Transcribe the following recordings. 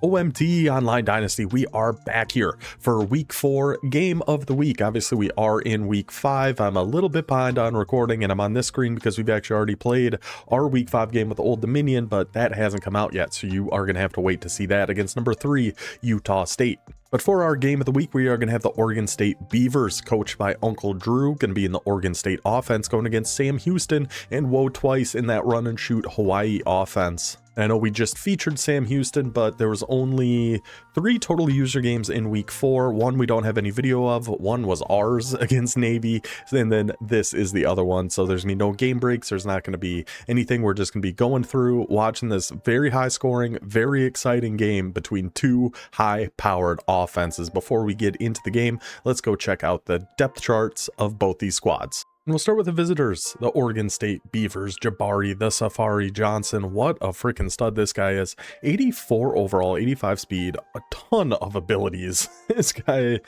OMT Online Dynasty, we are back here for week 4 game of the week. Obviously, we are in week 5. I'm a little bit behind on recording, and I'm on this screen because we've actually already played our week 5 game with Old Dominion, but that hasn't come out yet, so you are going to have to wait to see that against number 3, Utah State. But for our game of the week, we are going to have the Oregon State Beavers, coached by Uncle Drew, going to be in the Oregon State offense, going against Sam Houston and Woe Twice in that run and shoot Hawaii offense. I know we just featured Sam Houston, but there was only 3 total user games in week 4. One we don't have any video of. One was ours against Navy, and then this is the other one. So there's going to be no game breaks. There's not going to be anything. We're just going to be going through, watching this very high scoring, very exciting game between 2 high powered offenses. Before we get into the game, let's go check out the depth charts of both these squads. And we'll start with the visitors, the Oregon State Beavers, Jabari, the Safari Johnson. What a freaking stud this guy is. 84 overall, 85 speed, a ton of abilities. This guy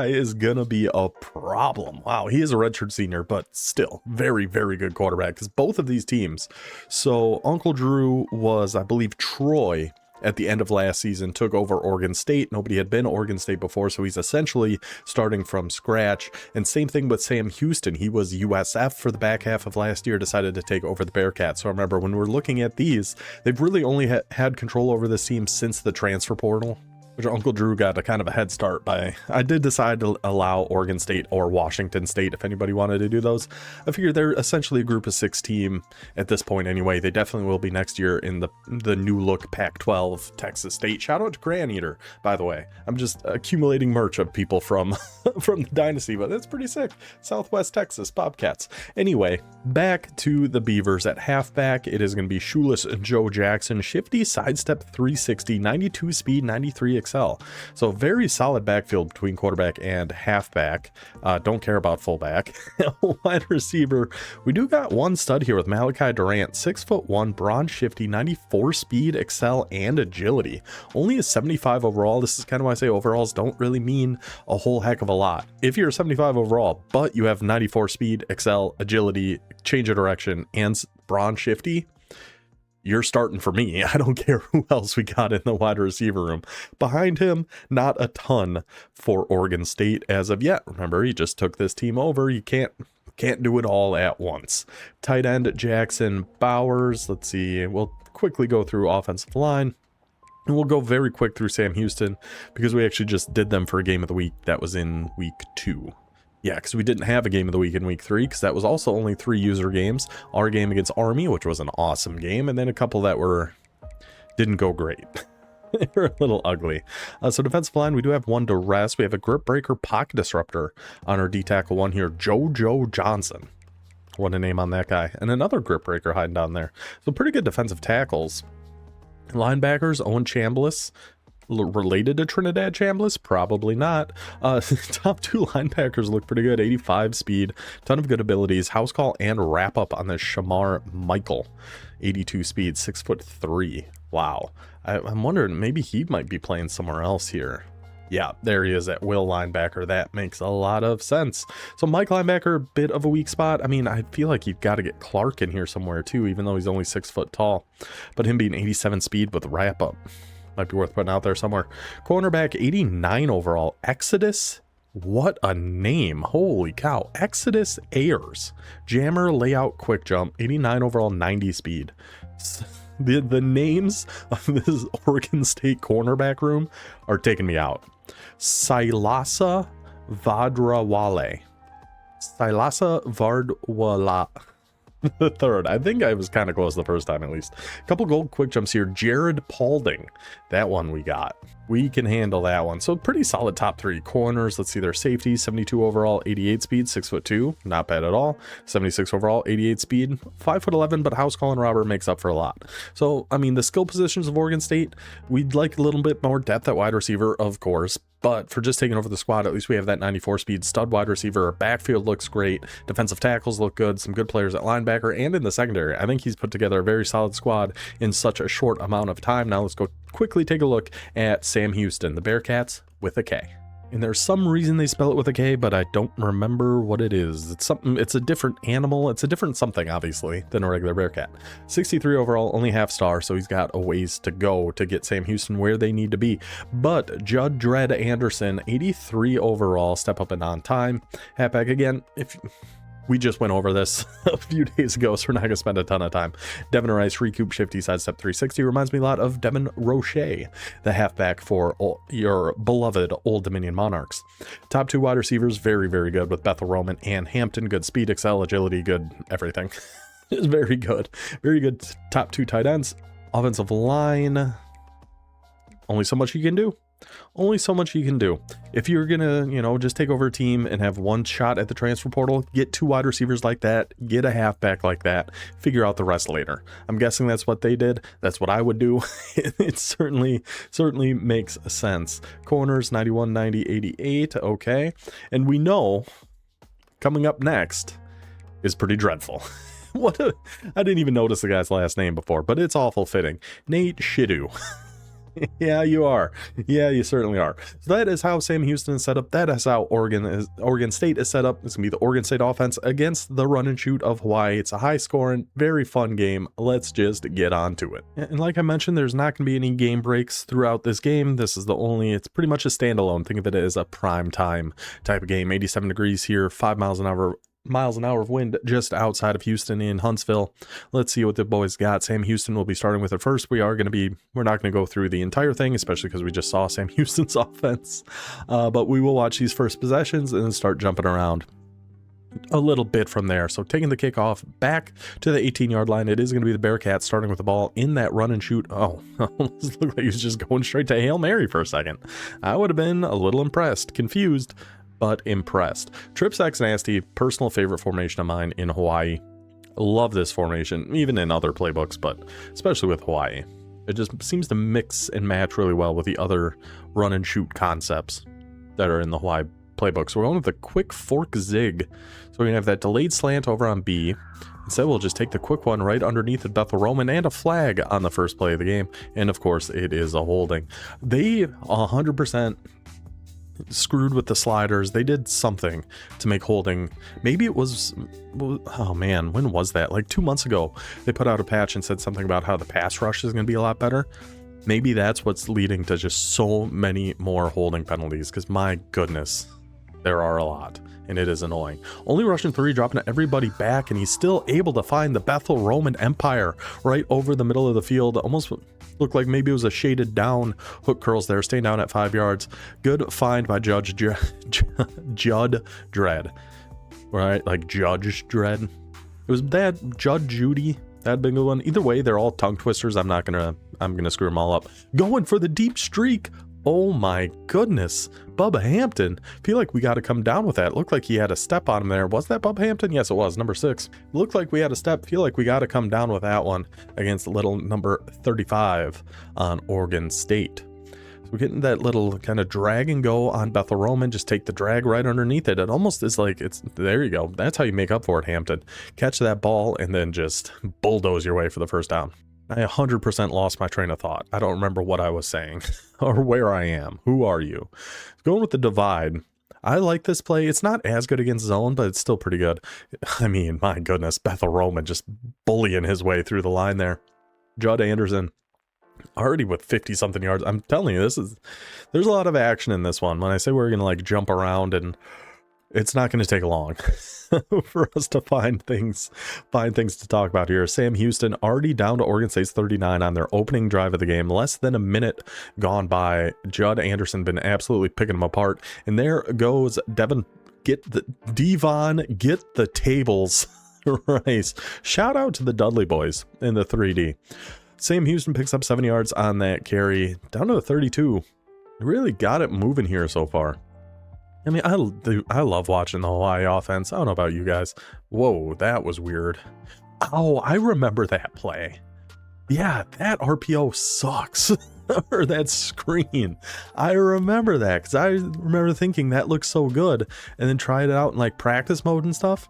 is gonna be a problem. Wow, he is a redshirt senior, but still very, very good quarterback, because both of these teams. So Uncle Drew was, I believe, Troy at the end of last season, took over Oregon State. Nobody had been Oregon State before, so he's essentially starting from scratch. And same thing with Sam Houston. He was USF for the back half of last year, decided to take over the Bearcats. So remember, when we're looking at these, they've really only had control over this team since the transfer portal, which Uncle Drew got a kind of a head start by. I did decide to allow Oregon State or Washington State if anybody wanted to do those. I figured they're essentially a group of 6 team at this point anyway. They definitely will be next year in the new look Pac-12 Texas State. Shout out to Gran Eater, by the way. I'm just accumulating merch of people from from the Dynasty, but that's pretty sick. Southwest Texas Bobcats. Anyway, back to the Beavers. At halfback, it is going to be shoeless Joe Jackson, shifty sidestep 360, 92 speed, 93 excel. So very solid backfield between quarterback and halfback. Don't care about fullback. Wide receiver, we do got one stud here with Malachi Durant, 6'1", bronze shifty, 94 speed, excel, and agility. Only a 75 overall. This is kind of why I say overalls don't really mean a whole heck of a lot. If you're a 75 overall, but you have 94 speed, excel, agility, change of direction, and bronze shifty, you're starting for me. I don't care who else we got in the wide receiver room. Behind him, not a ton for Oregon State as of yet. Remember, he just took this team over. You can't do it all at once. Tight end Jackson Bowers. Let's see. We'll quickly go through offensive line. And we'll go very quick through Sam Houston because we actually just did them for a game of the week. That was in week 2. Yeah, because we didn't have a game of the week in week 3 because that was also only 3 user games. Our game against Army, which was an awesome game, and then a couple that didn't go great. They were a little ugly. So defensive line, we do have one to rest. We have a grip breaker pocket disruptor on our D-tackle 1 here, JoJo Johnson. What a name on that guy. And another grip breaker hiding down there. So pretty good defensive tackles. Linebackers, Owen Chambliss. Related to Trinidad Chambliss? Probably not. Top 2 linebackers look pretty good. 85 speed, ton of good abilities. House call and wrap up on this Shamar Michael. 82 speed, 6'3". Wow. I'm wondering, maybe he might be playing somewhere else here. Yeah, there he is at will linebacker. That makes a lot of sense. So Mike linebacker, bit of a weak spot. I mean, I feel like you've got to get Clark in here somewhere too, even though he's only 6 foot tall. But him being 87 speed with wrap up might be worth putting out there somewhere. Cornerback, 89 overall. Exodus, what a name. Holy cow. Exodus Ayers. Jammer, layout, quick jump. 89 overall, 90 speed. The names of this Oregon State cornerback room are taking me out. Silasa Vadrawale. Silasa Vardwala. The third. I think I was kind of close the first time at least. A couple gold quick jumps here. Jared Paulding. That one we got. We can handle that one. So pretty solid top 3 corners. Let's see their safety. 72 overall, 88 speed, 6'2". Not bad at all. 76 overall, 88 speed, 5'11", but house call and robber makes up for a lot. So, I mean, the skill positions of Oregon State, we'd like a little bit more depth at wide receiver, of course. But for just taking over the squad, at least we have that 94 speed stud wide receiver. Our backfield looks great. Defensive tackles look good. Some good players at linebacker and in the secondary. I think he's put together a very solid squad in such a short amount of time. Now let's go quickly take a look at Sam Houston, the Bearcats with a K. And there's some reason they spell it with a K, but I don't remember what it is. It's something, it's a different animal. It's a different something, obviously, than a regular Bearcat. 63 overall, only half star, so he's got a ways to go to get Sam Houston where they need to be. But Judd Dredd Anderson, 83 overall, step up and on time. Halfback again, if we just went over this a few days ago, so we're not going to spend a ton of time. Devin Rice, recoup, shifty, sidestep 360. Reminds me a lot of Devin Roche, the halfback for your beloved Old Dominion Monarchs. Top 2 wide receivers, very, very good with Bethel Roman and Hampton. Good speed, excel, agility, good everything. It's very good. Very good top 2 tight ends. Offensive line, only so much you can do. Only so much you can do. If you're gonna, you know, just take over a team and have one shot at the transfer portal, get 2 wide receivers like that, get a halfback like that, figure out the rest later. I'm guessing that's what they did. That's what I would do. It certainly makes sense. Corners 91, 90, 88. Okay. And we know coming up next is pretty dreadful. I didn't even notice the guy's last name before, but it's awful fitting. Nate Shiddu. Yeah, you are. Yeah, you certainly are. So that is how Sam Houston is set up. That is how Oregon State is set up. It's going to be the Oregon State offense against the run and shoot of Hawaii. It's a high scoring, very fun game. Let's just get on to it. And like I mentioned, there's not going to be any game breaks throughout this game. This is it's pretty much a standalone. Think of it as a prime time type of game. 87 degrees here, 5 miles an hour of wind just outside of Houston in Huntsville. Let's see what the boys got. Sam Houston will be starting with it first. We're not going to go through the entire thing, especially because we just saw Sam Houston's offense. But we will watch these first possessions and then start jumping around a little bit from there. So taking the kickoff back to the 18-yard line, it is going to be the Bearcats starting with the ball in that run and shoot. Oh, almost looked like he was just going straight to Hail Mary for a second. I would have been a little impressed, confused, but impressed. Trip Sax Nasty, personal favorite formation of mine in Hawaii. Love this formation, even in other playbooks, but especially with Hawaii. It just seems to mix and match really well with the other run and shoot concepts that are in the Hawaii playbook. So we're going with the quick fork zig. So we're going to have that delayed slant over on B. Instead, we'll just take the quick one right underneath at Bethel Roman and a flag on the first play of the game. And of course, it is a holding. They 100% screwed with the sliders. They did something to make holding. Maybe it was, oh man, when was that? Like 2 months ago, they put out a patch and said something about how the pass rush is going to be a lot better. Maybe that's what's leading to just so many more holding penalties, because my goodness, there are a lot, and it is annoying. Only rushing 3, dropping everybody back, and he's still able to find the Bethel Roman Empire right over the middle of the field. Almost looked like maybe it was a shaded down hook curls there, staying down at 5 yards. Good find by Judd Dredd. Right, like Judge Dredd. It was that Judd Judy. That'd been a good one. Either way, they're all tongue twisters. I'm gonna screw them all up. Going for the deep streak. Oh my goodness. Bubba Hampton. Feel like we got to come down with that. Looked like he had a step on him there. Was that Bubba Hampton? Yes, it was. Number 6. Looked like we had a step. Feel like we got to come down with that one against little number 35 on Oregon State. So we're getting that little kind of drag and go on Bethel Roman. Just take the drag right underneath it. It almost is like there you go. That's how you make up for it, Hampton. Catch that ball and then just bulldoze your way for the first down. I 100% lost my train of thought. I don't remember what I was saying or where I am. Who are you? Going with the divide. I like this play. It's not as good against zone, but it's still pretty good. I mean, my goodness, Bethel Roman just bullying his way through the line there. Judd Anderson already with 50-something yards. I'm telling you, there's a lot of action in this one. When I say we're going to like jump around, and it's not going to take long for us to find things to talk about here. Sam Houston already down to Oregon State's 39 on their opening drive of the game. Less than a minute gone by. Judd Anderson been absolutely picking them apart. And there goes Devon. Get the tables. Right. Shout out to the Dudley boys in the 3D. Sam Houston picks up 7 yards on that carry. Down to the 32. Really got it moving here so far. I mean, I love watching the Hawaii offense. I don't know about you guys. Whoa, that was weird. Oh, I remember that play. Yeah, that RPO sucks. Or that screen. I remember that because I remember thinking that looks so good, and then tried it out in like practice mode and stuff.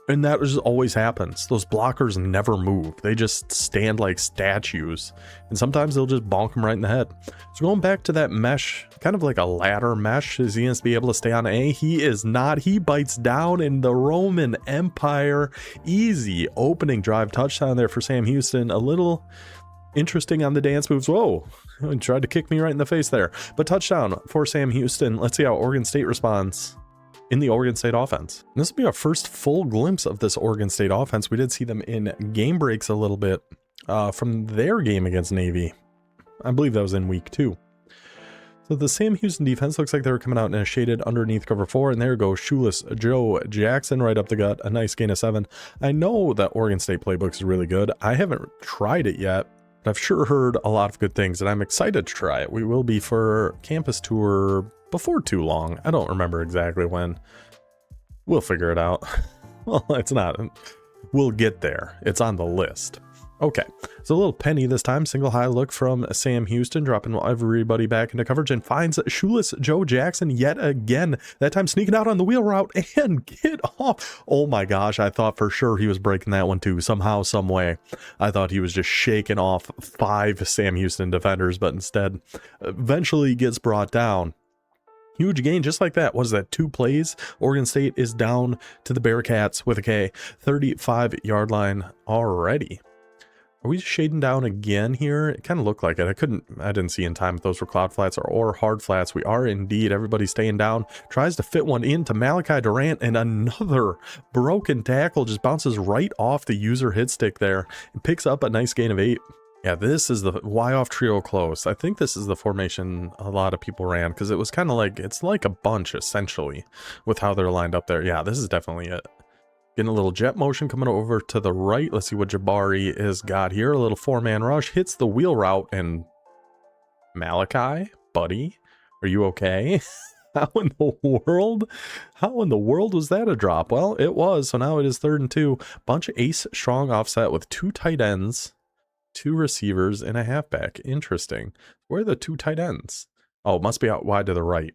And that just always happens. Those blockers never move. They just stand like statues. And sometimes they'll just bonk him right in the head. So going back to that mesh, kind of like a ladder mesh, is he going to be able to stay on A? He is not. He bites down in the Roman Empire. Easy opening drive touchdown there for Sam Houston. A little interesting on the dance moves. Whoa, he tried to kick me right in the face there. But touchdown for Sam Houston. Let's see how Oregon State responds in the Oregon State offense. This will be our first full glimpse of this Oregon State offense. We did see them in game breaks a little bit from their game against Navy. I believe that was in week 2. So the Sam Houston defense looks like they were coming out in a shaded underneath cover 4, and there goes shoeless Joe Jackson right up the gut. A nice gain of 7. I know that Oregon State playbook is really good. I haven't tried it yet, but I've sure heard a lot of good things, and I'm excited to try it. We will be for campus tour before too long. I don't remember exactly when. We'll figure it out. Well, it's not. We'll get there. It's on the list. Okay, so a little penny this time. Single high look from Sam Houston, dropping everybody back into coverage and finds shoeless Joe Jackson yet again. That time sneaking out on the wheel route and get off. Oh my gosh, I thought for sure he was breaking that one too. Somehow, some way. I thought he was just shaking off 5 Sam Houston defenders, but instead eventually gets brought down. Huge gain just like that. What is that? 2 plays. Oregon State is down to the Bearcats with a K. 35-yard line already. Are we shading down again here? It kind of looked like it. I didn't see in time if those were cloud flats or hard flats. We are indeed. Everybody staying down. Tries to fit one into Malachi Durant, and another broken tackle just bounces right off the user hit stick there and picks up a nice gain of 8. Yeah, this is the Y-off trio close. I think this is the formation a lot of people ran because it was kind of like, it's like a bunch essentially with how they're lined up there. Yeah, this is definitely it. Getting a little jet motion coming over to the right. Let's see what Jabari has got here. A little 4-man rush, hits the wheel route, and Malachi, buddy, are you okay? How in the world was that a drop? Well, it was. So now it is 3rd and 2. Bunch of ace strong offset with 2 tight ends, 2 receivers, and a halfback. Interesting. Where are the 2 tight ends? Oh, it must be out wide to the right.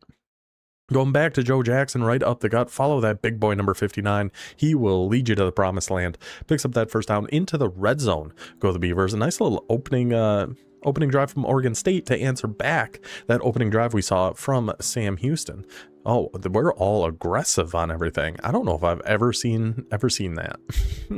Going back to Joe Jackson, right up the gut. Follow that big boy number 59. He will lead you to the promised land. Picks up that first down into the red zone. Go the Beavers. A nice little opening drive from Oregon State to answer back that opening drive we saw from Sam Houston. Oh, we're all aggressive on everything. I don't know if I've ever seen that.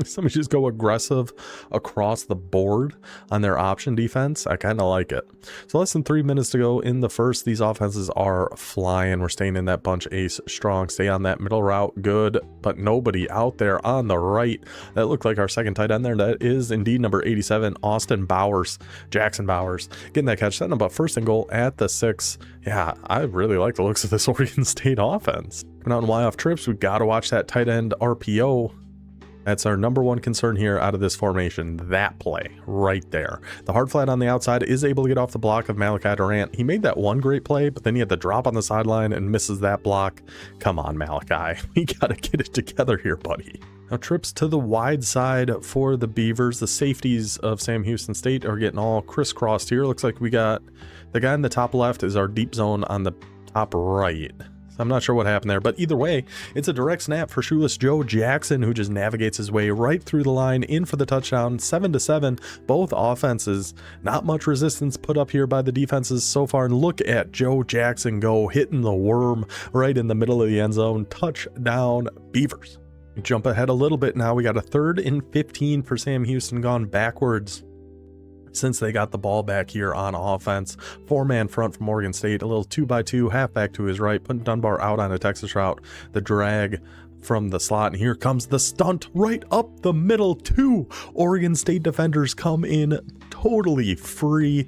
Somebody just go aggressive across the board on their option defense. I kind of like it. So less than 3 minutes to go in the first. These offenses are flying. We're staying in that bunch ace strong. Stay on that middle route. Good, but nobody out there on the right. That looked like our second tight end there. That is indeed number 87, Jackson Bowers. Getting that catch. Setting up a 1st and goal at the 6. Yeah, I really like the looks of this Oregon State offense. Coming out in Y-off trips, we got to watch that tight end RPO. That's our number 1 concern here out of this formation. That play right there. The hard flat on the outside is able to get off the block of Malachi Durant. He made that one great play, but then he had the drop on the sideline and misses that block. Come on, Malachi. We got to get it together here, buddy. Now trips to the wide side for the Beavers. The safeties of Sam Houston State are getting all crisscrossed here. Looks like we got the guy in the top left is our deep zone on the top right. So I'm not sure what happened there, but either way, it's a direct snap for shoeless Joe Jackson, who just navigates his way right through the line in for the touchdown. 7-7, both offenses. Not much resistance put up here by the defenses so far. And look at Joe Jackson go, hitting the worm right in the middle of the end zone. Touchdown, Beavers. Jump ahead a little bit now. We got a 3rd and 15 for Sam Houston, gone backwards since they got the ball back here on offense. 4-man front from Oregon State, a little 2x2, halfback to his right, putting Dunbar out on a Texas route. The drag from the slot, and here comes the stunt right up the middle. 2 Oregon State defenders come in totally free.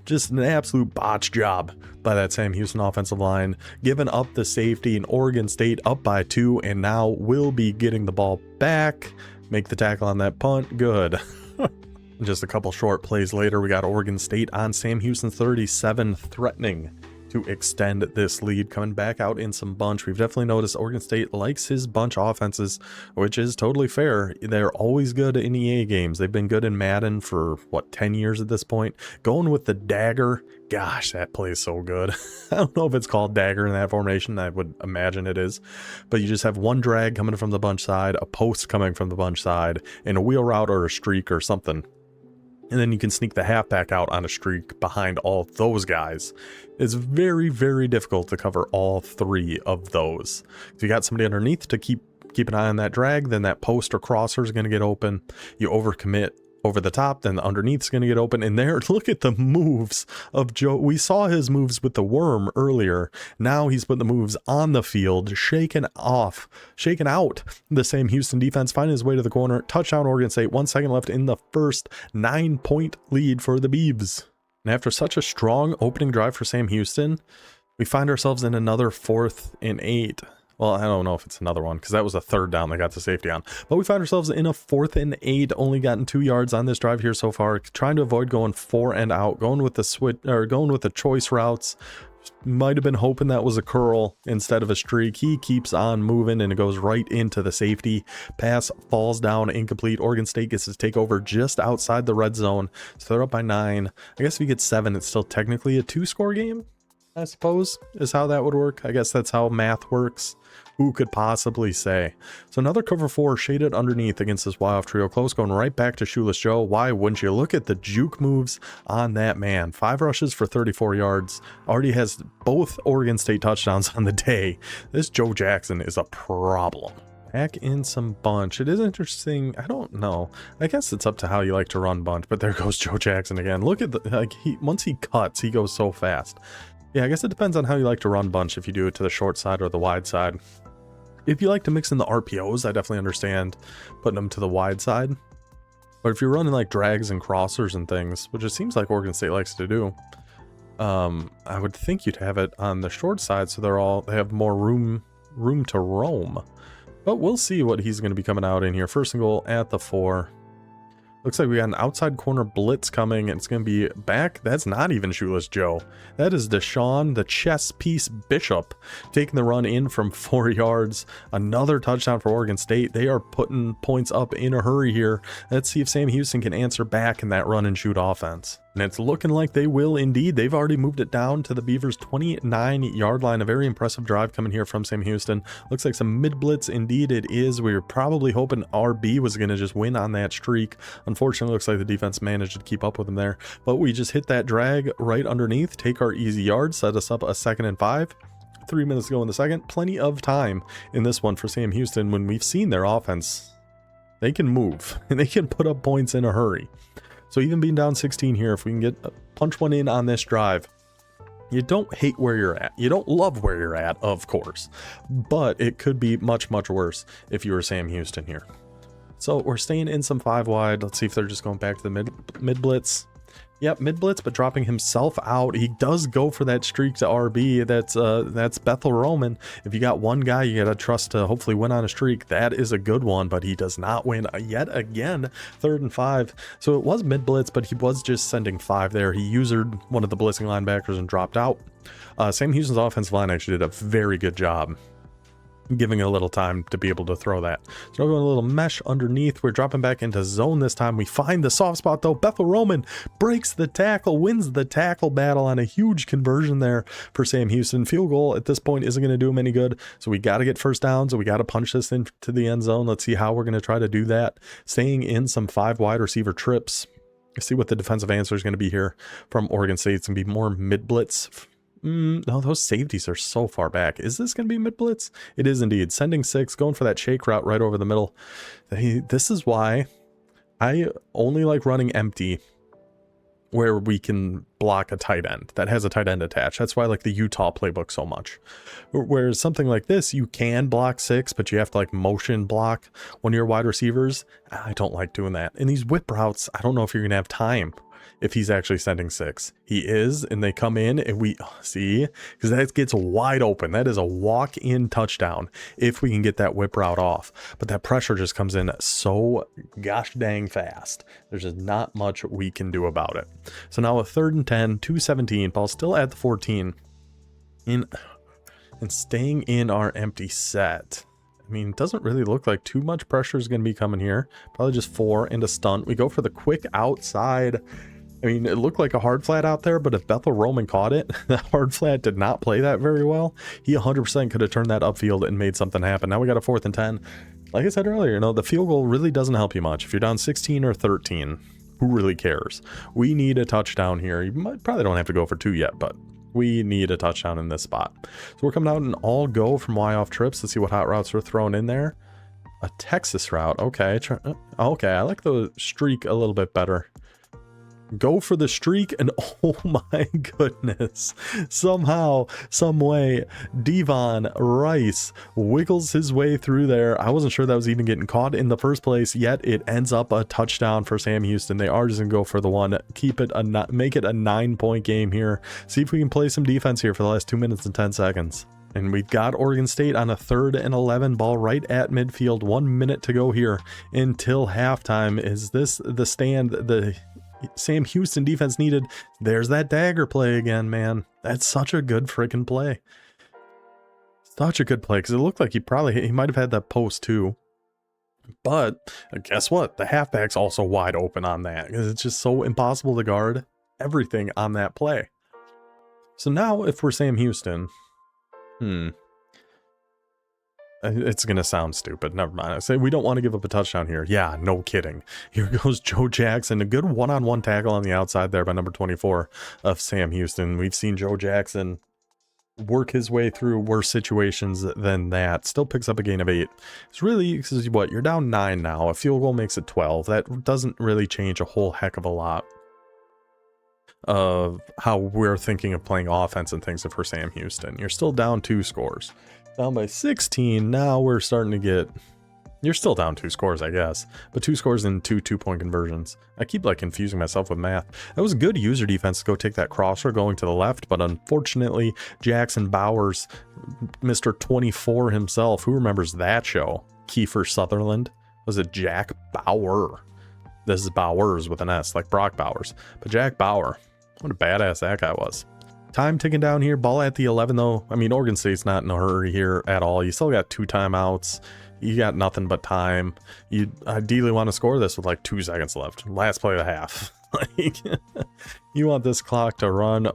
Just an absolute botch job by that Sam Houston offensive line, giving up the safety, and Oregon State up by 2, and now will be getting the ball back. Make the tackle on that punt. Good. Just a couple short plays later, we got Oregon State on Sam Houston 37, threatening to extend this lead. Coming back out in some bunch. We've definitely noticed Oregon State likes his bunch offenses, which is totally fair. They're always good in EA games. They've been good in Madden for, what, 10 years at this point? Going with the dagger, gosh, that plays so good. I don't know if it's called dagger in that formation. I would imagine it is. But you just have one drag coming from the bunch side, a post coming from the bunch side, and a wheel route or a streak or something. And then you can sneak the halfback out on a streak behind all those guys. It's very, very difficult to cover all three of those. If you got somebody underneath to keep an eye on that drag, then that post or crosser is going to get open. You overcommit over the top, then the underneath is going to get open. And there, look at the moves of Joe. We saw his moves with the worm earlier. Now he's putting the moves on the field, shaking out the Sam Houston defense, finding his way to the corner. Touchdown, Oregon State. 1 second left in the first. 9-point lead for the Beavs. And after such a strong opening drive for Sam Houston, we find ourselves in another 4th and 8. Well, I don't know if it's another one because that was a 3rd down they got the safety on. But we find ourselves in a 4th and 8, only gotten 2 yards on this drive here so far. Trying to avoid going 4 and out, going with the switch or going with the choice routes. Might have been hoping that was a curl instead of a streak. He keeps on moving and it goes right into the safety. Pass falls down incomplete. Oregon State gets to take over just outside the red zone. So they're up by 9. I guess if you get 7, it's still technically a 2-score game, I suppose, is how that would work. I guess that's how math works. Who could possibly say? So another cover 4 shaded underneath against this Y-off trio. Close, going right back to Shoeless Joe. Why wouldn't you? Look at the juke moves on that man. 5 rushes for 34 yards. Already has both Oregon State touchdowns on the day. This Joe Jackson is a problem. Back in some bunch. It is interesting. I don't know. I guess it's up to how you like to run bunch, but there goes Joe Jackson again. Look at the, once he cuts, he goes so fast. Yeah, I guess it depends on how you like to run bunch, if you do it to the short side or the wide side. If you like to mix in the RPOs, I definitely understand putting them to the wide side. But if you're running like drags and crossers and things, which it seems like Oregon State likes to do, I would think you'd have it on the short side so they have more room to roam. But we'll see what he's going to be coming out in here. 1st and goal at the 4. Looks like we got an outside corner blitz coming, and it's going to be back. That's not even Shoeless Joe. That is Deshaun, the chess piece Bishop, taking the run in from 4 yards. Another touchdown for Oregon State. They are putting points up in a hurry here. Let's see if Sam Houston can answer back in that run and shoot offense. And it's looking like they will indeed. They've already moved it down to the Beavers' 29-yard line. A very impressive drive coming here from Sam Houston. Looks like some mid-blitz. Indeed it is. We were probably hoping RB was going to just win on that streak. Unfortunately, looks like the defense managed to keep up with them there. But we just hit that drag right underneath, take our easy yard, set us up a 2nd and 5. 3 minutes to go in the second. Plenty of time in this one for Sam Houston when we've seen their offense. They can move and they can put up points in a hurry. So even being down 16 here, if we can punch one in on this drive, you don't hate where you're at. You don't love where you're at, of course, but it could be much, much worse if you were Sam Houston here. So we're staying in some 5 wide. Let's see if they're just going back to the mid blitz. Yep, mid blitz, but dropping himself out. He does go for that streak to RB. That's Bethel Roman. If you got one guy you gotta trust to hopefully win on a streak, that is a good one, but he does not win yet again. 3rd and 5. So it was mid blitz, but he was just sending 5 there. He usered one of the blitzing linebackers and dropped out. Sam Houston's offensive line actually did a very good job giving it a little time to be able to throw that. So we're going a little mesh underneath. We're dropping back into zone this time. We find the soft spot though. Bethel Roman breaks the tackle, wins the tackle battle on a huge conversion there for Sam Houston. Field goal at this point isn't going to do him any good. So we got to get first downs. So we got to punch this into the end zone. Let's see how we're going to try to do that. Staying in some 5 wide receiver trips. See what the defensive answer is going to be here from Oregon State. It's going to be more mid blitz. No, those safeties are so far back. Is this going to be mid blitz? It is indeed. Sending 6, going for that shake route right over the middle. This is why I only like running empty, where we can block a tight end that has a tight end attached. That's why I like the Utah playbook so much. Whereas something like this, you can block 6, but you have to like motion block one of your wide receivers. I don't like doing that. In these whip routes, I don't know if you're going to have time if he's actually sending 6. He is, and they come in, and we see, because that gets wide open. That is a walk-in touchdown if we can get that whip route off. But that pressure just comes in so gosh dang fast. There's just not much we can do about it. So now a 3rd and 10, 2:17, ball still at the 14. in and staying in our empty set. I mean, it doesn't really look like too much pressure is going to be coming here. Probably just 4 and a stunt. We go for the quick outside. I mean, it looked like a hard flat out there, but if Bethel Roman caught it, the hard flat did not play that very well. He 100% could have turned that upfield and made something happen. Now we got a 4th and 10. Like I said earlier, you know, the field goal really doesn't help you much. If you're down 16 or 13, who really cares? We need a touchdown here. You probably don't have to go for 2 yet, but we need a touchdown in this spot. So we're coming out and all go from Y off trips. Let's see what hot routes we're throwing in there. A Texas route. Okay. Okay. I like the streak a little bit better. Go for the streak, and oh my goodness, somehow, some way, Devon Rice wiggles his way through there. I wasn't sure that was even getting caught in the first place, yet it ends up a touchdown for Sam Houston. They are just gonna go for the one, keep it make it a 9-point game here. See if we can play some defense here for the last 2 minutes and 10 seconds. And we've got Oregon State on a 3rd and 11 ball right at midfield. 1 minute to go here until halftime. Is this the stand the Sam Houston defense needed? There's that dagger play again, man. That's such a good freaking play. Such a good play, because it looked like he might have had that post too. But guess what? The halfback's also wide open on that, because it's just so impossible to guard everything on that play. So now if we're Sam Houston, it's going to sound stupid. Never mind. I say we don't want to give up a touchdown here. Yeah, no kidding. Here goes Joe Jackson. A good one-on-one tackle on the outside there by number 24 of Sam Houston. We've seen Joe Jackson work his way through worse situations than that. Still picks up a gain of 8. It's really, because what, you're down 9 now. A field goal makes it 12. That doesn't really change a whole heck of a lot of how we're thinking of playing offense and things for Sam Houston. You're still down 2 scores. Down by 16. Now we're starting to get... You're still down 2 scores, I guess. But 2 scores in 2 2-point conversions. I keep like confusing myself with math. That was good user defense to go take that crosser going to the left. But unfortunately, Jackson Bowers, Mr. 24 himself, who remembers that show? Kiefer Sutherland? Was it Jack Bauer? This is Bowers with an S, like Brock Bowers. But Jack Bauer, what a badass that guy was. Time ticking down here. Ball at the 11 though. I mean, Oregon State's not in a hurry here at all. You still got 2 timeouts. You got nothing but time. You ideally want to score this with like 2 seconds left. Last play of the half. Like, you want this clock to run.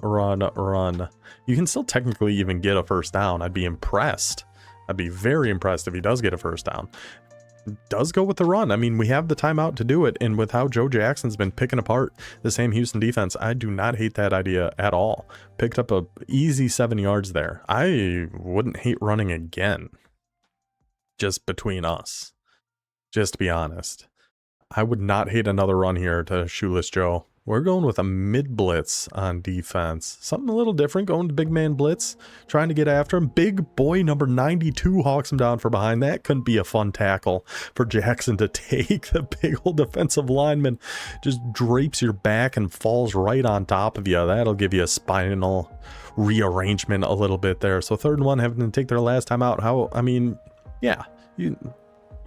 You can still technically even get a first down. I'd be impressed. I'd be very impressed if he does get a first down. Does go with the run. I mean, we have the timeout to do it, and with how Joe Jackson's been picking apart the Sam Houston defense, I do not hate that idea at all. Picked up a easy 7 yards there. I wouldn't hate running again. Just between us. Just to be honest. I would not hate another run here to Shoeless Joe. We're going with a mid blitz on defense. Something a little different, going to big man blitz, trying to get after him. Big boy number 92 hawks him down for behind. That couldn't be a fun tackle for Jackson to take. The big old defensive lineman just drapes your back and falls right on top of you. That'll give you a spinal rearrangement a little bit there. So 3rd and 1, having to take their last time out. I mean, yeah,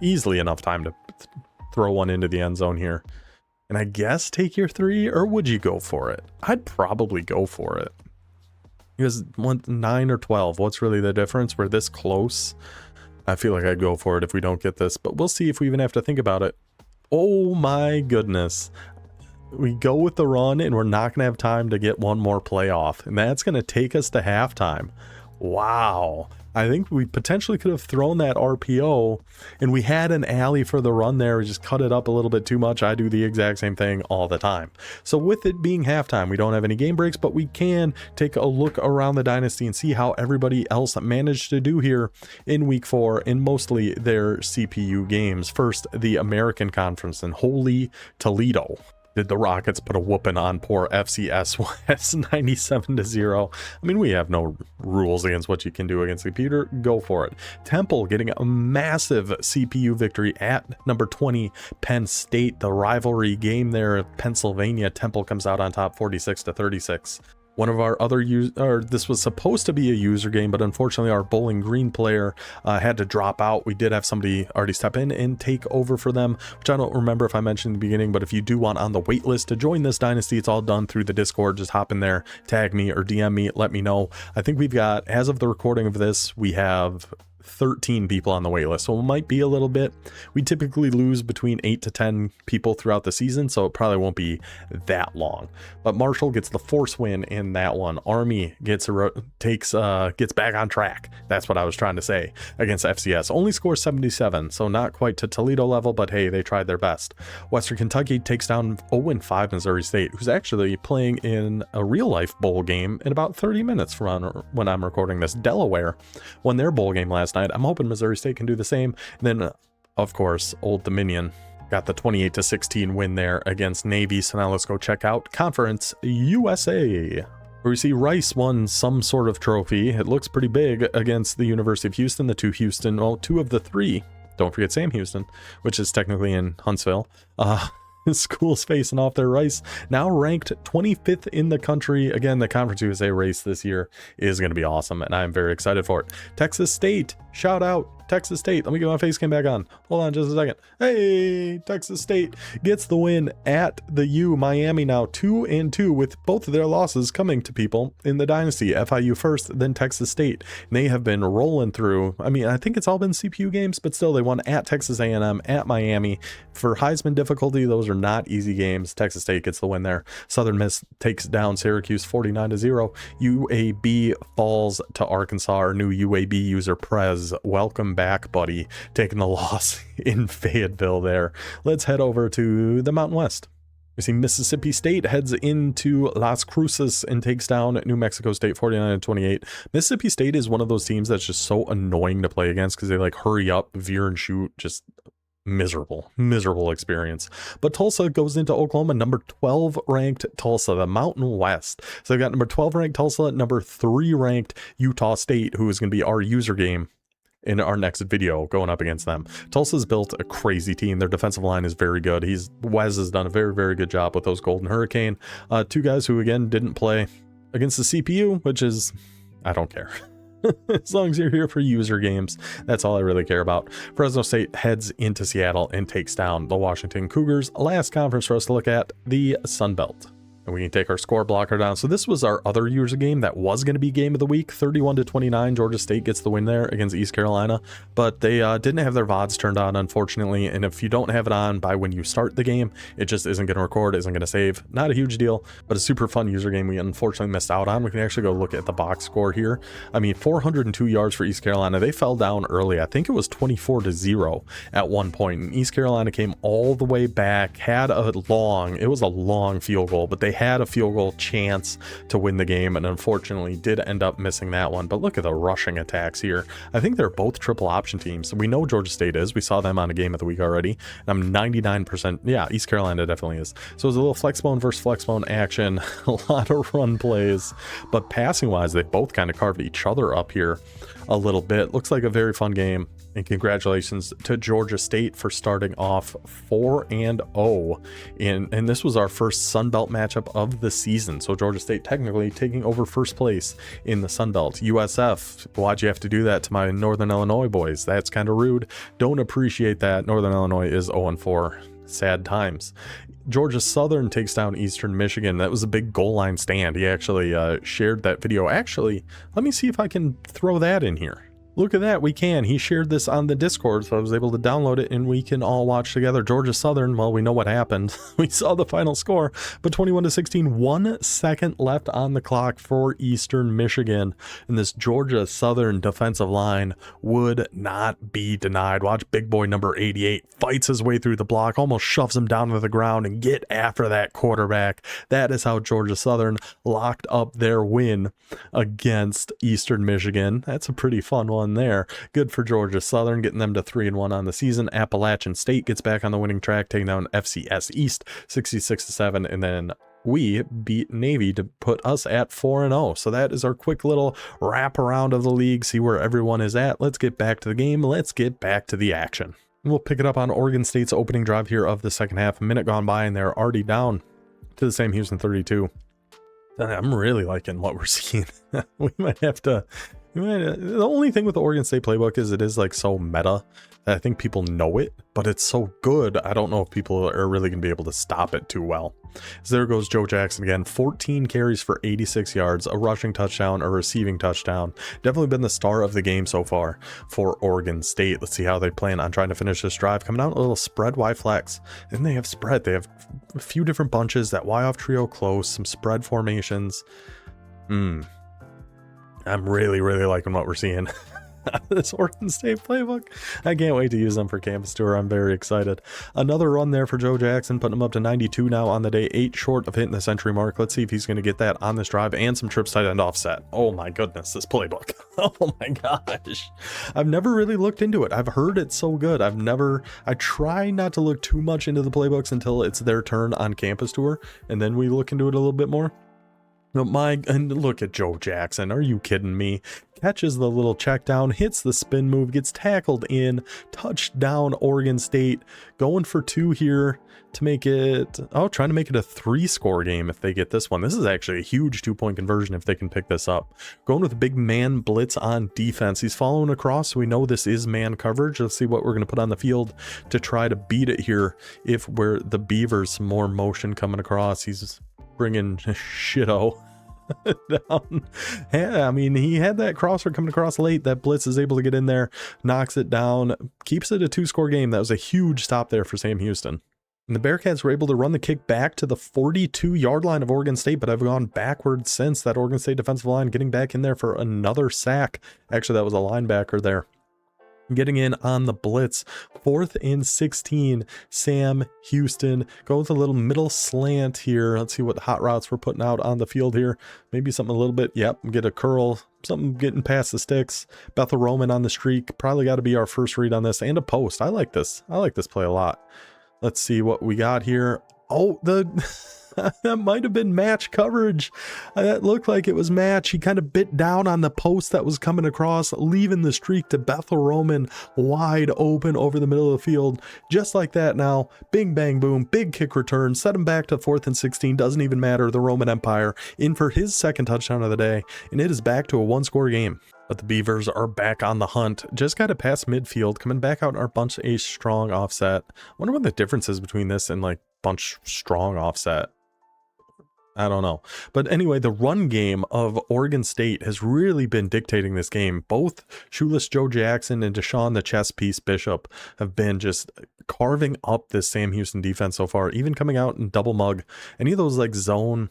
easily enough time to throw one into the end zone here. And I guess take your 3, or would you go for it? I'd probably go for it. Because 9 or 12, what's really the difference? We're this close. I feel like I'd go for it if we don't get this, but we'll see if we even have to think about it. Oh my goodness. We go with the run, and we're not going to have time to get one more play off. And that's going to take us to halftime. Wow. I think we potentially could have thrown that RPO, and we had an alley for the run there. We just cut it up a little bit too much. I do the exact same thing all the time. So with it being halftime, we don't have any game breaks, but we can take a look around the Dynasty and see how everybody else managed to do here in week 4 in mostly their CPU games. First, the American Conference in holy Toledo. Did the Rockets put a whooping on poor FCS West 97-0? I mean, we have no rules against what you can do against the computer. Go for it. Temple getting a massive CPU victory at number 20 Penn State. The rivalry game there of Pennsylvania. Temple comes out on top 46-36. One of our other this was supposed to be a user game, but unfortunately our Bowling Green player had to drop out. We did have somebody already step in and take over for them, which I don't remember if I mentioned in the beginning, but if you do want on the wait list to join this Dynasty, it's all done through the Discord. Just hop in there, tag me or DM me, let me know. I think we've got, as of the recording of this, we have 13 people on the wait list, so it might be a little bit. We typically lose between 8 to 10 people throughout the season, so it probably won't be that long. But Marshall gets the force win in that one. Army gets back on track. That's what I was trying to say, against FCS. Only scores 77, so not quite to Toledo level, but hey, they tried their best. Western Kentucky takes down 0-5 Missouri State, who's actually playing in a real life bowl game in about 30 minutes from when I'm recording this. Delaware won their bowl game last night. I'm hoping Missouri State can do the same. And then, of course, Old Dominion got the 28-16 win there against Navy. So now let's go check out Conference USA, where we see Rice won some sort of trophy. It looks pretty big against the University of Houston, the two of the three. Don't forget Sam Houston, which is technically in Huntsville. Schools facing off their. Rice now ranked 25th in the country. Again, the Conference USA race this year is going to be awesome, and I'm very excited for it. Texas State, shout out Texas State. Let me get my face cam back on. Hold on just a second. Hey, Texas State gets the win at the U. Miami now 2-2 with both of their losses coming to people in the Dynasty. FIU first, then Texas State. And they have been rolling through. I mean, I think it's all been CPU games, but still they won at Texas A&M, at Miami. For Heisman difficulty, those are not easy games. Texas State gets the win there. Southern Miss takes down Syracuse 49-0. UAB falls to Arkansas. Our new UAB user Prez, welcome back, buddy, taking the loss in Fayetteville there. Let's head over to the Mountain West. We see Mississippi State heads into Las Cruces and takes down New Mexico State 49-28. Mississippi State is one of those teams that's just so annoying to play against because they like hurry up, veer and shoot, just miserable experience. But Tulsa goes into Oklahoma, number 12 ranked Tulsa, the Mountain West. So they've got number 12 ranked Tulsa, number 3 ranked Utah State, who is going to be our user game in our next video going up against them. Tulsa's built a crazy team. Their defensive line is very good. Wes has done a very good job with those Golden Hurricane. Two guys who again didn't play against the CPU, which is, I don't care. As long as you're here for user games, that's all I really care about. Fresno State heads into Seattle and takes down the Washington Cougars. Last conference for us to look at, the Sun Belt. And we can take our score blocker down. So this was our other user game that was going to be game of the week. 31-29, Georgia State gets the win there against East Carolina, but they didn't have their VODs turned on, unfortunately. And if you don't have it on by when you start the game, it just isn't going to record, isn't going to save. Not a huge deal, but a super fun user game we unfortunately missed out on. We can actually go look at the box score here. I mean, 402 yards for East Carolina. They fell down early. I think it was 24-0 at one point. And East Carolina came all the way back, had it was a long field goal, but they had a field goal chance to win the game and unfortunately did end up missing that one. But look at the rushing attacks here. I think they're both triple option teams. We know Georgia State is. We saw them on a game of the week already. And I'm 99%. Yeah, East Carolina definitely is. So it was a little flexbone versus flexbone action. A lot of run plays. But passing wise, they both kind of carved each other up here a little bit. Looks like a very fun game. And congratulations to Georgia State for starting off 4-0. And this was our first Sun Belt matchup of the season. So Georgia State technically taking over first place in the Sun Belt. USF, why'd you have to do that to my Northern Illinois boys? That's kind of rude. Don't appreciate that. Northern Illinois is 0-4. Sad times. Georgia Southern takes down Eastern Michigan. That was a big goal line stand. He actually shared that video. Actually, let me see if I can throw that in here. Look at that, we can. He shared this on the Discord, so I was able to download it and we can all watch together. Georgia Southern, well, we know what happened. We saw the final score, but 21-16, 1 second left on the clock for Eastern Michigan. And this Georgia Southern defensive line would not be denied. Watch big boy number 88 fights his way through the block, almost shoves him down to the ground and get after that quarterback. That is how Georgia Southern locked up their win against Eastern Michigan. That's a pretty fun one there. Good for Georgia Southern, getting them to 3-1 on the season. Appalachian State gets back on the winning track, taking down FCS East 66-7, and then we beat Navy to put us at 4-0. So that is our quick little wrap around of the league, see where everyone is at. Let's get back to the game. Let's get back to the action. We'll pick it up on Oregon State's opening drive here of the second half. A minute gone by and they're already down to the Sam Houston 32. I'm really liking what we're seeing. We might have to. The only thing with the Oregon State playbook is it is like so meta that I think people know it, but it's so good. I don't know if people are really going to be able to stop it too well. So there goes Joe Jackson again. 14 carries for 86 yards, a rushing touchdown, a receiving touchdown. Definitely been the star of the game so far for Oregon State. Let's see how they plan on trying to finish this drive. Coming out a little spread Y flex. And they have spread. They have a few different bunches. That Y off trio close. Some spread formations. I'm really liking what we're seeing. This Oregon State playbook. I can't wait to use them for campus tour. I'm very excited. Another run there for Joe Jackson, putting him up to 92 now on the day, 8 short of hitting the century mark. Let's see if he's going to get that on this drive, and some trips tight end offset. Oh my goodness, this playbook. Oh my gosh. I've never really looked into it. I've heard it's so good. I try not to look too much into the playbooks until it's their turn on campus tour, and then we look into it a little bit more. And look at Joe Jackson. Are you kidding me? Catches the little check down, hits the spin move, gets tackled in, touchdown Oregon State. Going for 2 here to make it, trying to make it a 3-score game if they get this one. This is actually a huge 2-point conversion if they can pick this up. Going with a big man blitz on defense. He's following across, so we know this is man coverage. Let's see what we're going to put on the field to try to beat it here if we're the Beavers. Some more motion coming across. He's bringing shit-o down. Yeah, I mean, he had that crosser coming across late. That blitz is able to get in there, knocks it down, keeps it a 2-score game. That was a huge stop there for Sam Houston. And the Bearcats were able to run the kick back to the 42-yard line of Oregon State, but I've gone backwards since. That Oregon State defensive line getting back in there for another sack. Actually, that was a linebacker there. Getting in on the blitz. 4th and 16. Sam Houston. Go with a little middle slant here. Let's see what hot routes we're putting out on the field here. Maybe something a little bit. Yep, get a curl. Something getting past the sticks. Bethel Roman on the streak. Probably got to be our first read on this. And a post. I like this. I like this play a lot. Let's see what we got here. Oh, that might have been match coverage. That looked like it was match. He kind of bit down on the post that was coming across, leaving the streak to Bethel Roman wide open over the middle of the field. Just like that now. Bing, bang, boom. Big kick return. Set him back to 4th and 16. Doesn't even matter. The Roman Empire in for his 2nd touchdown of the day. And it is back to a 1-score game. But the Beavers are back on the hunt. Just got it past midfield. Coming back out in our bunch A strong offset. Wonder what the difference is between this and like bunch strong offset. I don't know. But anyway, the run game of Oregon State has really been dictating this game. Both Shoeless Joe Jackson and Deshaun the chess piece Bishop have been just carving up this Sam Houston defense so far, even coming out in double mug. Any of those like zone,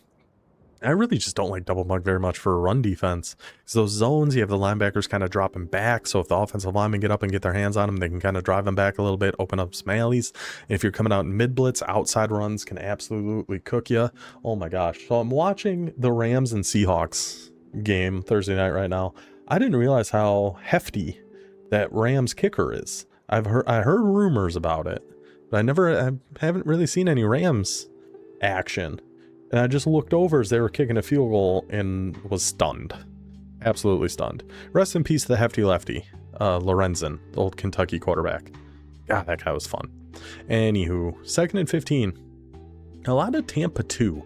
I really just don't like double mug very much for a run defense. So those zones, you have the linebackers kind of dropping back. So if the offensive linemen get up and get their hands on them, they can kind of drive them back a little bit, open up some alleys. If you're coming out in mid blitz, outside runs can absolutely cook you. Oh my gosh. So I'm watching the Rams and Seahawks game Thursday night right now. I didn't realize how hefty that Rams kicker is. I heard rumors about it, but I haven't really seen any Rams action. And I just looked over as they were kicking a field goal and was stunned. Absolutely stunned. Rest in peace to the hefty lefty, Lorenzen, the old Kentucky quarterback. God, that guy was fun. Anywho, 2nd and 15. A lot of Tampa 2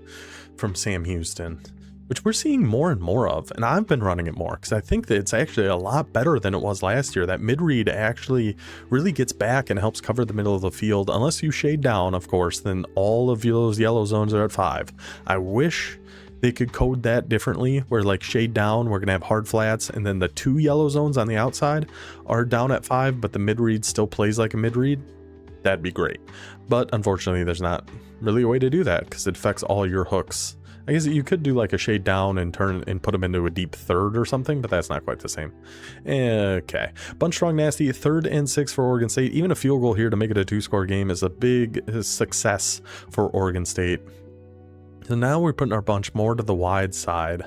from Sam Houston, which we're seeing more and more of. And I've been running it more because I think that it's actually a lot better than it was last year. That mid-read actually really gets back and helps cover the middle of the field. Unless you shade down, of course, then all of those yellow zones are at 5. I wish they could code that differently, where like shade down, we're going to have hard flats, and then the 2 yellow zones on the outside are down at 5, but the mid-read still plays like a mid-read. That'd be great. But unfortunately, there's not really a way to do that because it affects all your hooks. I guess you could do like a shade down and turn and put them into a deep 3rd or something, but that's not quite the same. Okay. Bunch strong nasty. 3rd and 6 for Oregon State. Even a field goal here to make it a 2-score game is a big success for Oregon State. So now we're putting our bunch more to the wide side.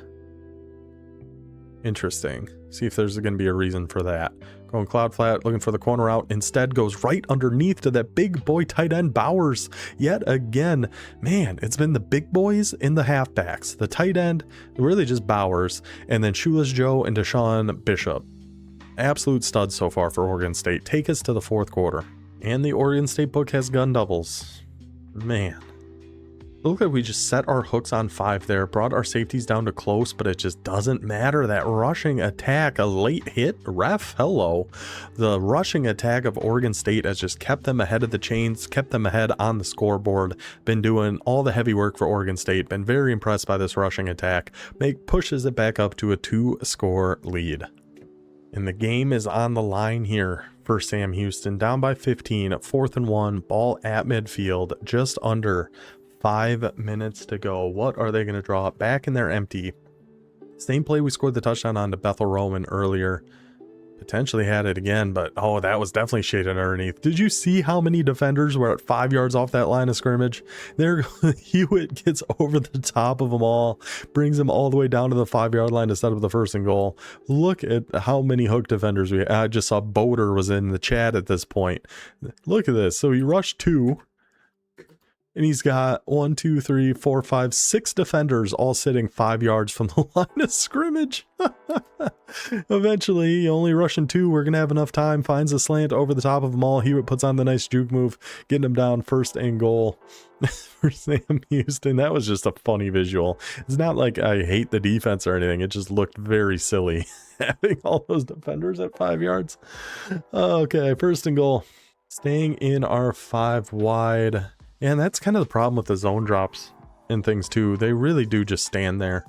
Interesting. See if there's going to be a reason for that. Going cloud flat, looking for the corner out. Instead goes right underneath to that big boy tight end Bowers. Yet again, man, it's been the big boys in the halfbacks. The tight end, really just Bowers. And then Shoeless Joe and Deshaun Bishop. Absolute studs so far for Oregon State. Take us to the 4th quarter. And the Oregon State book has gun doubles. Man. look like we just set our hooks on 5 there, brought our safeties down to close, but it just doesn't matter. That rushing attack, a late hit, ref, hello. The rushing attack of Oregon State has just kept them ahead of the chains, kept them ahead on the scoreboard, been doing all the heavy work for Oregon State, been very impressed by this rushing attack, pushes it back up to a 2-score lead. And the game is on the line here for Sam Houston, down by 15, 4th and 1, ball at midfield, just under 5 minutes to go. What are they going to draw up? Back in their empty. Same play we scored the touchdown on to Bethel Roman earlier. Potentially had it again, but oh, that was definitely shaded underneath. Did you see how many defenders were at 5 yards off that line of scrimmage? There, Hewitt gets over the top of them all, brings them all the way down to the 5-yard line to set up the 1st and goal. Look at how many hook defenders we had. I just saw Boder was in the chat at this point. Look at this. So he rushed 2. And he's got 1, 2, 3, 4, 5, 6 defenders all sitting 5 yards from the line of scrimmage. Eventually, only rushing 2. We're going to have enough time. Finds a slant over the top of them all. Hewitt puts on the nice juke move, getting him down 1st and goal for Sam Houston. That was just a funny visual. It's not like I hate the defense or anything. It just looked very silly having all those defenders at 5 yards. Okay, 1st and goal. Staying in our 5 wide. And that's kind of the problem with the zone drops and things too. They really do just stand there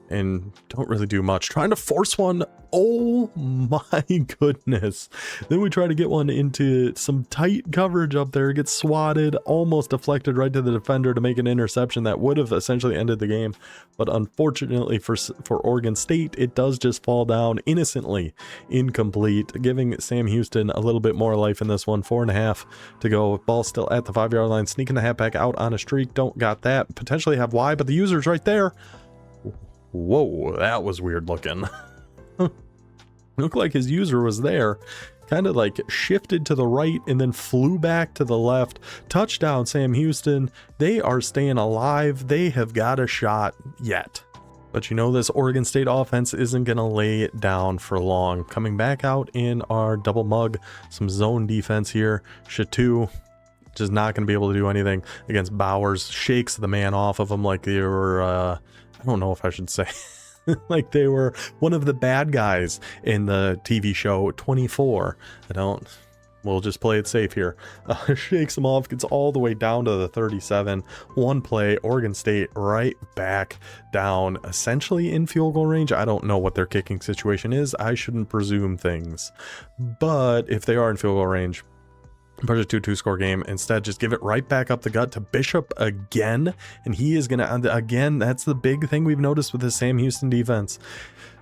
and don't really do much. Trying to force one. Oh my goodness. Then we try to get one into some tight coverage up there. Gets swatted, almost deflected right to the defender to make an interception that would have essentially ended the game. But unfortunately for Oregon State, it does just fall down innocently incomplete, giving Sam Houston a little bit more life in this one. 4.5 to go. Ball still at the 5-yard line. Sneaking the halfback out on a streak. Don't got that. Potentially have Y, but the user's right there. Whoa, that was weird looking. Looked like his user was there, kind of like shifted to the right and then flew back to the left. Touchdown, Sam Houston. They are staying alive. They have got a shot yet. But you know, this Oregon State offense isn't going to lay it down for long. Coming back out in our double mug, some zone defense here. Chateau just not going to be able to do anything against Bowers. Shakes the man off of him like they were, I don't know if I should say like they were one of the bad guys in the TV show 24. We'll just play it safe here. Shakes him off, gets all the way down to the 37. One play, Oregon State right back down, essentially in field goal range. I don't know what their kicking situation is. I shouldn't presume things. But if they are in field goal range, Project 2-2-score game. Instead, just give it right back up the gut to Bishop again. And he is going to, again, that's the big thing we've noticed with the Sam Houston defense.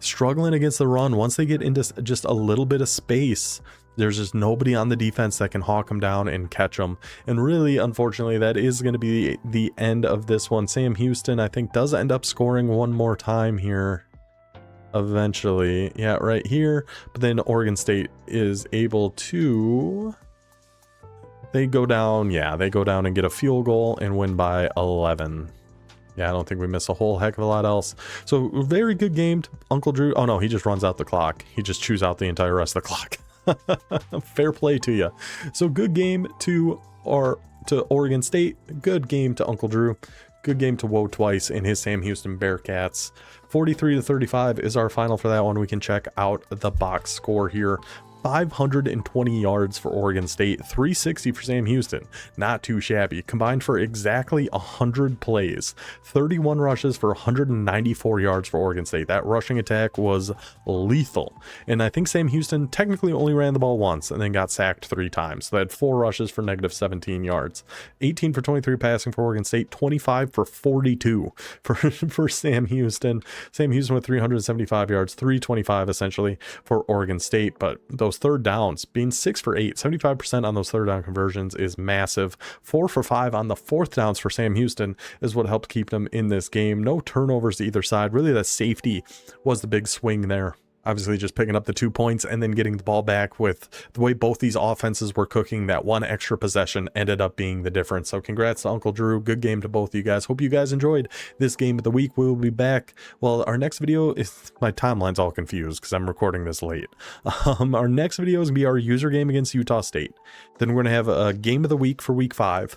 Struggling against the run. Once they get into just a little bit of space, there's just nobody on the defense that can hawk them down and catch them. And really, unfortunately, that is going to be the end of this one. Sam Houston, I think, does end up scoring one more time here. Eventually. Yeah, right here. But then Oregon State is able to... They go down and get a field goal and win by 11. Yeah, I don't think we miss a whole heck of a lot else. So, very good game to Uncle Drew. Oh no, he just runs out the clock. He just chews out the entire rest of the clock. Fair play to you. So, good game to Oregon State. Good game to Uncle Drew. Good game to Woe Twice and his Sam Houston Bearcats. 43-35 is our final for that one. We can check out the box score here. 520 yards for Oregon State, 360 for Sam Houston. Not too shabby. Combined for exactly 100 plays, 31 rushes for 194 yards for Oregon State. That rushing attack was lethal. And I think Sam Houston technically only ran the ball once and then got sacked 3 times. So they had 4 rushes for negative 17 yards. 18 for 23 passing for Oregon State, 25 for 42 for Sam Houston. Sam Houston with 375 yards, 325 essentially for Oregon State. But those third downs being 6 for 8, 75% on those third down conversions is massive. 4 for 5 on the fourth downs for Sam Houston is what helped keep them in this game. No turnovers to either side. Really, the safety was the big swing there. Obviously just picking up the 2 points and then getting the ball back. With the way both these offenses were cooking, that one extra possession ended up being the difference. So congrats to Uncle Drew. Good game to both of you guys. Hope you guys enjoyed this game of the week. We will be back. Well, our next video is, my timeline's all confused because I'm recording this late. Our next video is going to be our user game against Utah State. Then we're going to have a game of the week for week 5.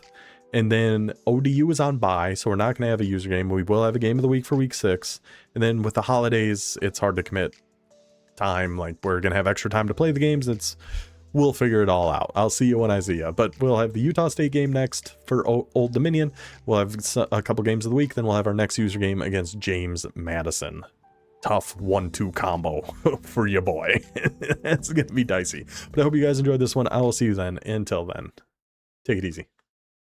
And then ODU is on bye, so we're not going to have a user game. We will have a game of the week for week 6. And then with the holidays, it's hard to commit time. Like, we're going to have extra time to play the games. We'll figure it all out. I'll see you when I see you. But we'll have the Utah State game next for Old Dominion. We'll have a couple games of the week. Then we'll have our next user game against James Madison. Tough 1-2 combo for your boy. It's going to be dicey. But I hope you guys enjoyed this one. I will see you then. Until then, take it easy.